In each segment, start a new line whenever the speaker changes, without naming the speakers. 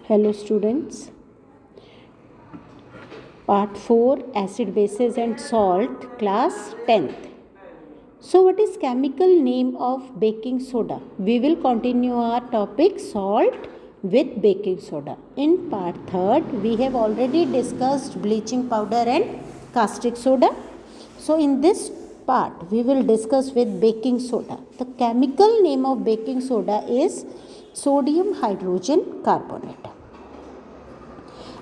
Hello students, part 4 acid bases and salt, class 10th. So what is chemical name of baking soda? We will continue our topic salt with baking soda. In part 3rd we have already discussed bleaching powder and caustic soda. So in this part we will discuss with baking soda. The chemical name of baking soda is sodium hydrogen carbonate.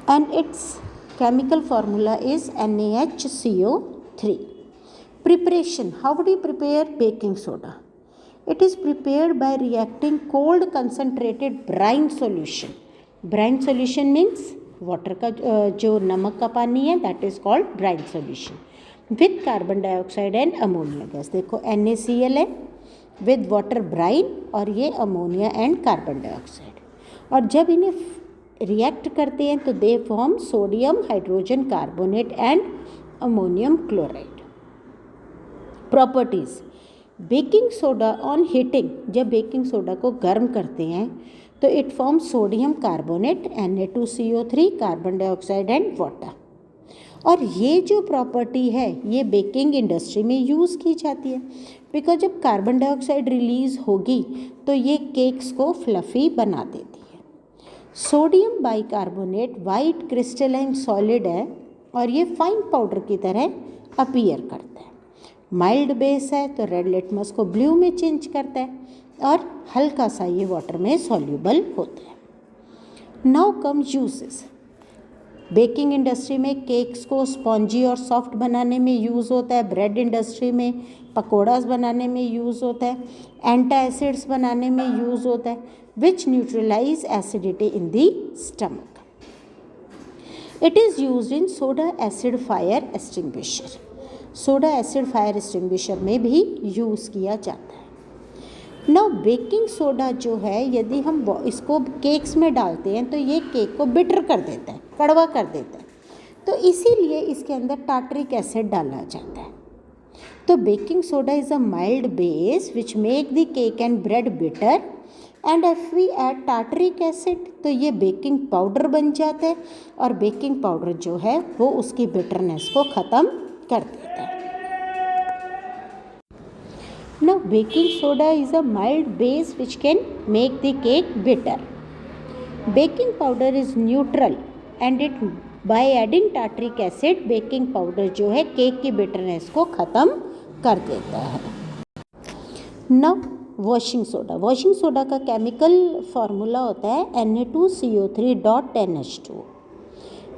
And its chemical formula is NaHCO3. Preparation. How do you prepare baking soda? It is prepared by reacting cold concentrated brine solution. Brine solution means water का जो नमक का पानी है, that is called brine solution. With carbon dioxide and ammonia gas. देखो NaCl है with water brine और ये ammonia and carbon dioxide. और जब इन्हें रिएक्ट करते हैं तो they form sodium hydrogen carbonate and ammonium chloride. Properties. Baking soda on heating, जब बेकिंग सोडा को गर्म करते हैं तो it form sodium carbonate Na2CO3 carbon dioxide and water. और ये जो प्रॉपर्टी है ये बेकिंग इंडस्ट्री में यूज़ की जाती है बिकॉज जब कार्बन डाइऑक्साइड रिलीज़ होगी तो ये केक्स को फ्लफ़ी बना देती है. Sodium bicarbonate white crystalline solid है और ये फाइन पाउडर की तरह अपीयर करता है. माइल्ड बेस है तो रेड लिटमस को ब्लू में चेंज करता है और हल्का सा ये वाटर में सॉल्यूबल होता है. Now come uses. Baking industry में केक्स को स्पॉन्जी और सॉफ्ट बनाने में यूज़ होता है. ब्रेड इंडस्ट्री में पकौड़ास बनाने में यूज़ होता है. एंटासिड्स बनाने में यूज़ होता है which neutralize acidity in the stomach. It is used in soda acid fire extinguisher. Soda acid fire extinguisher में भी यूज़ किया जाता है. नाउ बेकिंग सोडा जो है यदि हम इसको केक्स में डालते हैं तो ये केक को बिटर कर देता है, कड़वा कर देता है. तो इसीलिए इसके अंदर टार्टरिक एसिड डाला जाता है. तो baking soda is a mild base which make the cake and bread bitter and if we add tartaric acid तो ये बेकिंग पाउडर बन जाता है और बेकिंग पाउडर जो है वो उसकी बिटरनेस को ख़त्म कर देता है. Now baking soda is a mild base which can make the cake bitter. Baking powder is neutral and it by adding tartaric acid baking powder जो है केक की बिटरनेस को ख़त्म कर देता है. Now washing soda. Washing soda का chemical formula होता है Na2CO3.10H2.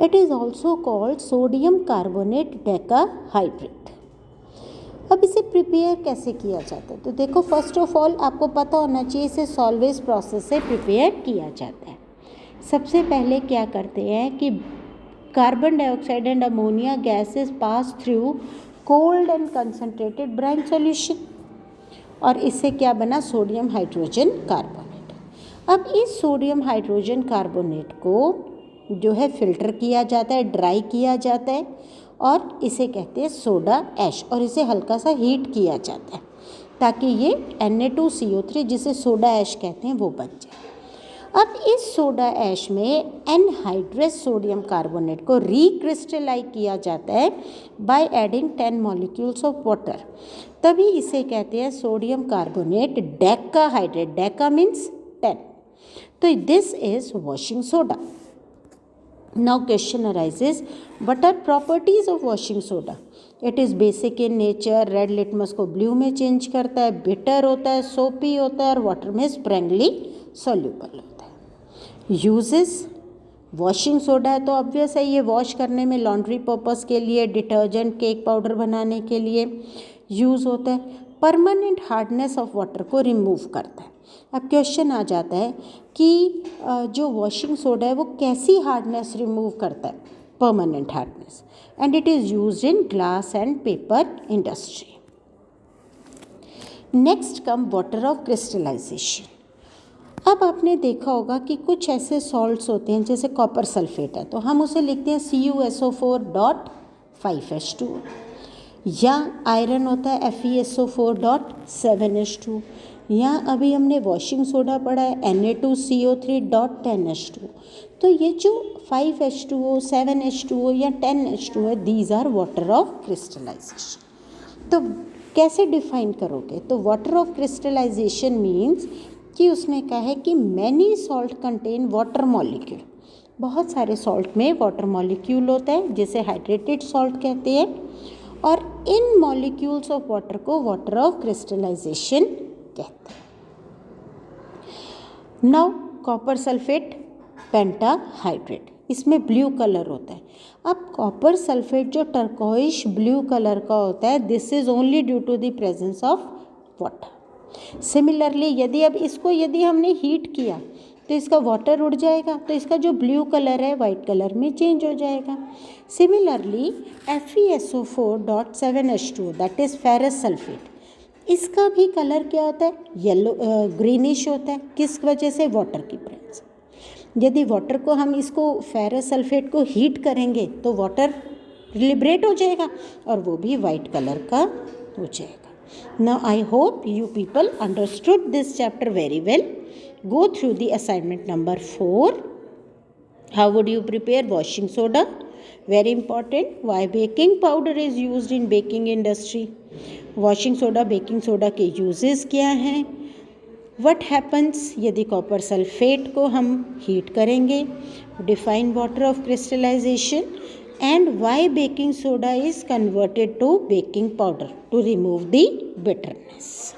It is also called sodium carbonate decahydrate. अब इसे प्रिपेयर कैसे किया जाता है तो देखो फर्स्ट ऑफ ऑल आपको पता होना चाहिए इसे सॉल्वेज प्रोसेस से प्रिपेयर किया जाता है. सबसे पहले क्या करते हैं कि carbon dioxide and ammonia gases pass through cold and concentrated brine solution और इससे क्या बना सोडियम हाइड्रोजन कार्बोनेट. अब इस सोडियम हाइड्रोजन कार्बोनेट को जो है फिल्टर किया जाता है, ड्राई किया जाता है और इसे कहते हैं सोडा ऐश और इसे हल्का सा हीट किया जाता है ताकि ये Na2CO3 जिसे सोडा ऐश कहते हैं वो बन जाए. अब इस सोडा ऐश में एनहाइड्रस सोडियम कार्बोनेट को रिक्रिस्टलाइज किया जाता है by adding 10 molecules of water. तभी इसे कहते हैं sodium carbonate decahydrate. Deca means 10. तो this is washing soda. Now question arises what are properties of washing soda. It is basic in nature. Red litmus को blue में change करता है, bitter होता है, सोपी होता है और वाटर में स्प्रेंगली सॉल्यूबल होता है. यूजेस. वॉशिंग सोडा है तो ऑब्वियस है ये वॉश करने में लॉन्ड्री पर्पस के लिए, डिटर्जेंट, केक पाउडर बनाने के लिए यूज़ होता है. परमानेंट हार्डनेस ऑफ वाटर को रिमूव करता है. अब क्वेश्चन आ जाता है कि जो वॉशिंग सोडा है वो कैसी हार्डनेस रिमूव करता है. Permanent hardness. And it is used in glass and paper industry. Next come water of crystallisation. अब आपने देखा होगा कि कुछ ऐसे सॉल्ट्स होते हैं जैसे कॉपर सल्फेट है तो हम उसे लिखते हैं CuSO4.5H2 या आयरन होता है FeSO4.7H2 यहाँ अभी हमने वॉशिंग सोडा पढ़ा है Na2CO3.10H2O। तो ये जो 5H2O, 7H2O या 10H2O है, these are water of crystallisation. तो कैसे डिफाइन करोगे? तो वाटर ऑफ क्रिस्टलाइजेशन मीन्स कि उसने कहा है कि many salt contain water molecule, बहुत सारे सॉल्ट में वाटर मॉलिक्यूल होता है जिसे हाइड्रेटेड सॉल्ट कहते हैं, और इन मॉलिक्यूल्स ऑफ वाटर को वाटर ऑफ क्रिस्टलाइजेशन कहते हैं। नाउ कॉपर सल्फेट पेंटाहाइड्रेट, इसमें ब्लू कलर होता है। अब कॉपर सल्फेट जो टर्कोइश ब्लू कलर का होता है, this is only due to the presence of water. Similarly यदि हमने हीट किया तो इसका वाटर उड़ जाएगा, तो इसका जो ब्लू कलर है वाइट कलर में चेंज हो जाएगा। Similarly FeSO4.7H2 that is ferrous sulphate, इसका भी कलर क्या होता है? येलो ग्रीनिश होता है। किस वजह से? वाटर की प्रेजेंस। यदि वाटर को हम इसको फेरस सल्फेट को हीट करेंगे तो वाटर लिबरेट हो जाएगा और वो भी वाइट कलर का हो जाएगा। Now I hope you people understood this chapter very well. Go through the assignment number 4. How would you prepare washing soda? Very important. Why baking powder is used in baking industry? Washing soda, baking soda के uses क्या हैं? What happens यदि copper sulphate को हम heat करेंगे? Define water of crystallization. And why baking soda is converted to baking powder? To remove the bitterness.